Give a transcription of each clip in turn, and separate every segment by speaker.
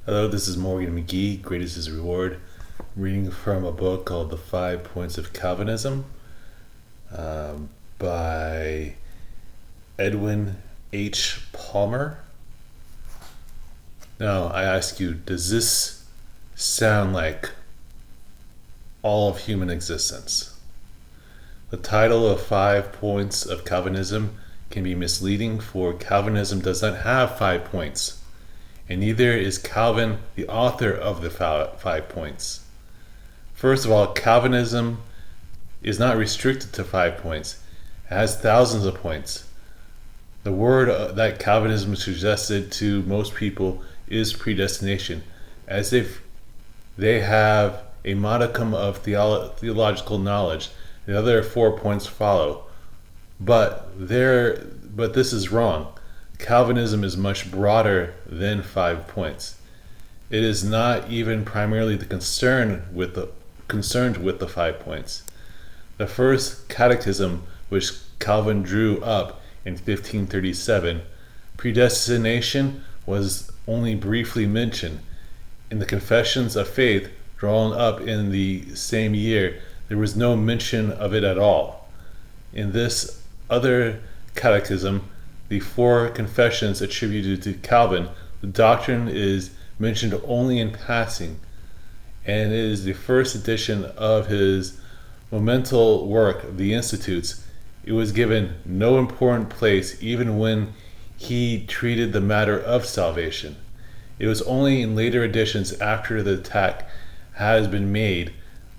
Speaker 1: Hello, this is Morgan McGee, Greatest is Reward, reading from a book called The 5 Points of Calvinism by Edwin H. Palmer. Now, I ask you, does this sound like all of human existence? The title of 5 Points of Calvinism can be misleading, for Calvinism does not have 5 points. And neither is Calvin the author of the 5 points. First of all, Calvinism is not restricted to 5 points. It has thousands of points. The word that Calvinism suggested to most people is predestination, as if they have a modicum of theological knowledge. The other 4 points follow. But this is wrong. Calvinism is much broader than 5 points. It is not even primarily concerned with the 5 points. The first catechism, which Calvin drew up in 1537, predestination was only briefly mentioned. In the Confessions of Faith, drawn up in the same year, there was no mention of it at all. In this other catechism, the 4 confessions attributed to Calvin, the doctrine is mentioned only in passing, and it is the first edition of his monumental work, The Institutes. It was given no important place even when he treated the matter of salvation. It was only in later editions, after the attack has been made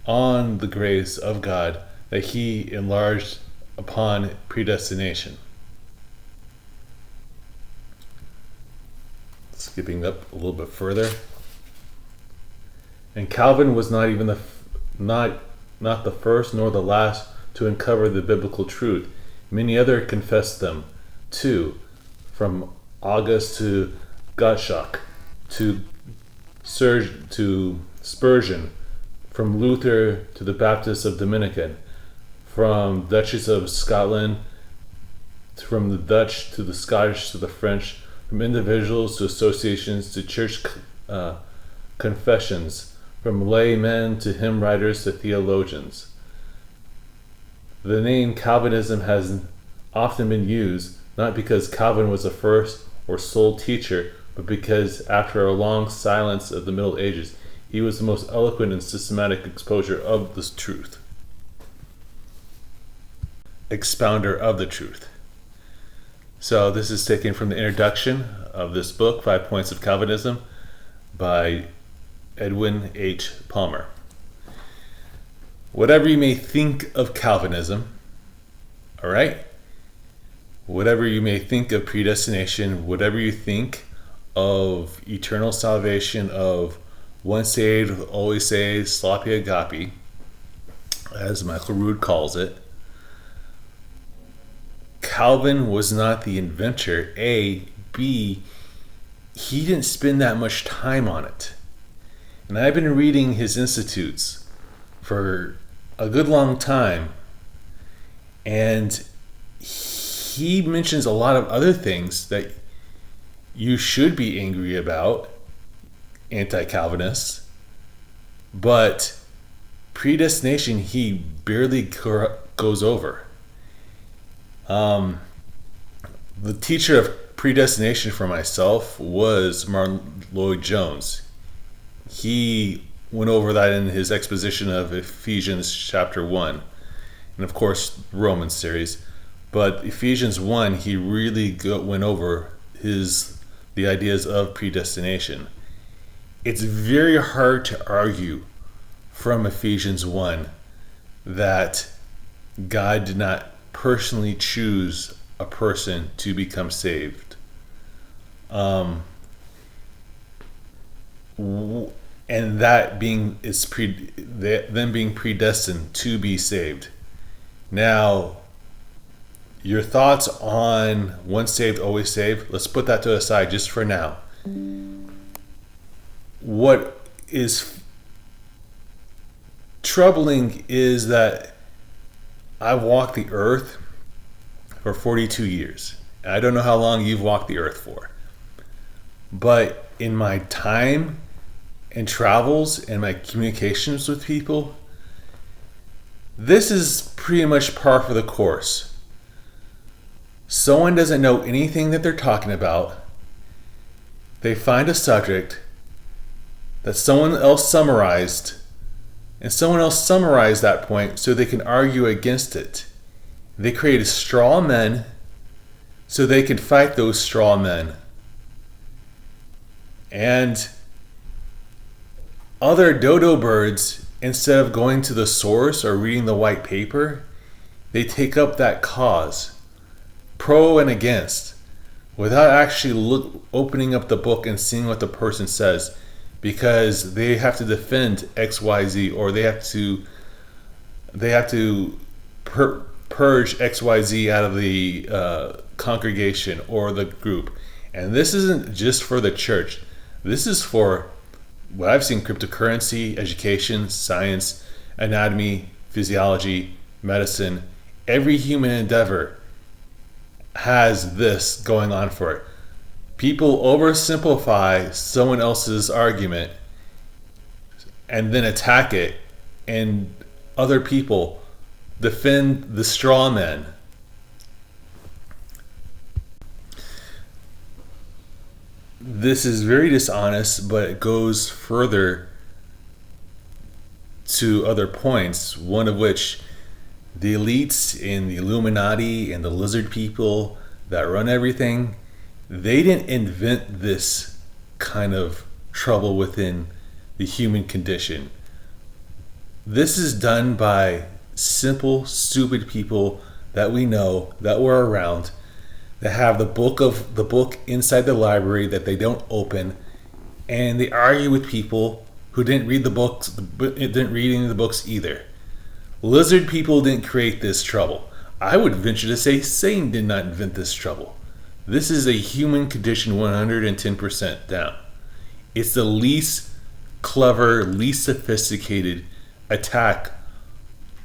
Speaker 1: on the grace of God, that he enlarged upon predestination. Skipping up a little bit further, and Calvin was not even not the first nor the last to uncover the biblical truth. Many others confessed them too, from August to Gottschalk to Spurgeon, from Luther to the Baptists of Dominican, from Duchess of Scotland, from the Dutch to the Scottish to the French, from individuals to associations to church confessions, from laymen to hymn writers to theologians. The name Calvinism has often been used, not because Calvin was the first or sole teacher, but because after a long silence of the Middle Ages, he was the most eloquent and systematic exposure of this truth. Expounder of the truth. So this is taken from the introduction of this book, 5 Points of Calvinism, by Edwin H. Palmer. Whatever you may think of Calvinism, all right? Whatever you may think of predestination, whatever you think of eternal salvation, of once saved, always saved, sloppy agape, as Michael Rood calls it, Calvin was not the inventor. A. B. He didn't spend that much time on it. And I've been reading his Institutes for a good long time, and he mentions a lot of other things that you should be angry about, anti-Calvinists, but predestination he barely goes over. The teacher of predestination for myself was Martin Lloyd-Jones. He went over that in his exposition of Ephesians chapter 1, and of course Romans series. But Ephesians 1, he really went over the ideas of predestination. It's very hard to argue from Ephesians 1 that God did not personally choose a person to become saved. And that being them being predestined to be saved. Now, your thoughts on once saved, always saved, let's put that to the side just for now. What is troubling is that I've walked the earth for 42 years. I don't know how long you've walked the earth for. But in my time and travels and my communications with people, this is pretty much par for the course. Someone doesn't know anything that they're talking about. They find a subject that someone else summarized, and someone else summarized that point so they can argue against it. They create straw men so they can fight those straw men. And other dodo birds, instead of going to the source or reading the white paper, they take up that cause, pro and against, without actually opening up the book and seeing what the person says, because they have to defend XYZ, or they have to purge XYZ out of the congregation or the group. And this isn't just for the church. This is for what I've seen: cryptocurrency, education, science, anatomy, physiology, medicine. Every human endeavor has this going on for it. People oversimplify someone else's argument and then attack it, and other people defend the straw men. This is very dishonest, but it goes further to other points, one of which the elites in the Illuminati and the lizard people that run everything, they didn't invent this kind of trouble within the human condition. This is done by simple, stupid people that we know, that were around, that have the book inside the library that they don't open, and they argue with people who didn't read the books, didn't read any of the books either. Lizard people didn't create this trouble. I would venture to say Satan did not invent this trouble. This is a human condition 110% down. It's the least clever, least sophisticated attack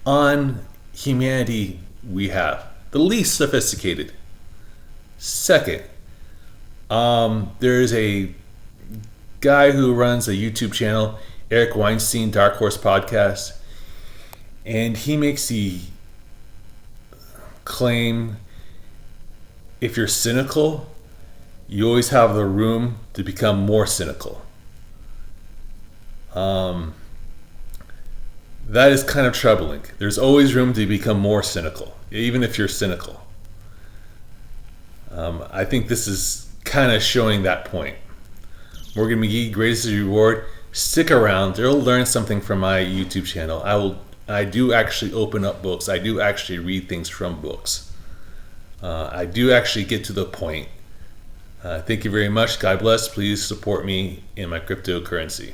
Speaker 1: on humanity we have. The least sophisticated. Second, there's a guy who runs a YouTube channel, Eric Weinstein, Dark Horse Podcast, and he makes the claim, if you're cynical, you always have the room to become more cynical. That is kind of troubling. There's always room to become more cynical, even if you're cynical. I think this is kind of showing that point. Morgan McGee, greatest reward. Stick around. You'll learn something from my YouTube channel. I do actually open up books. I do actually read things from books. I do actually get to the point. Thank you very much. God bless. Please support me in my cryptocurrency.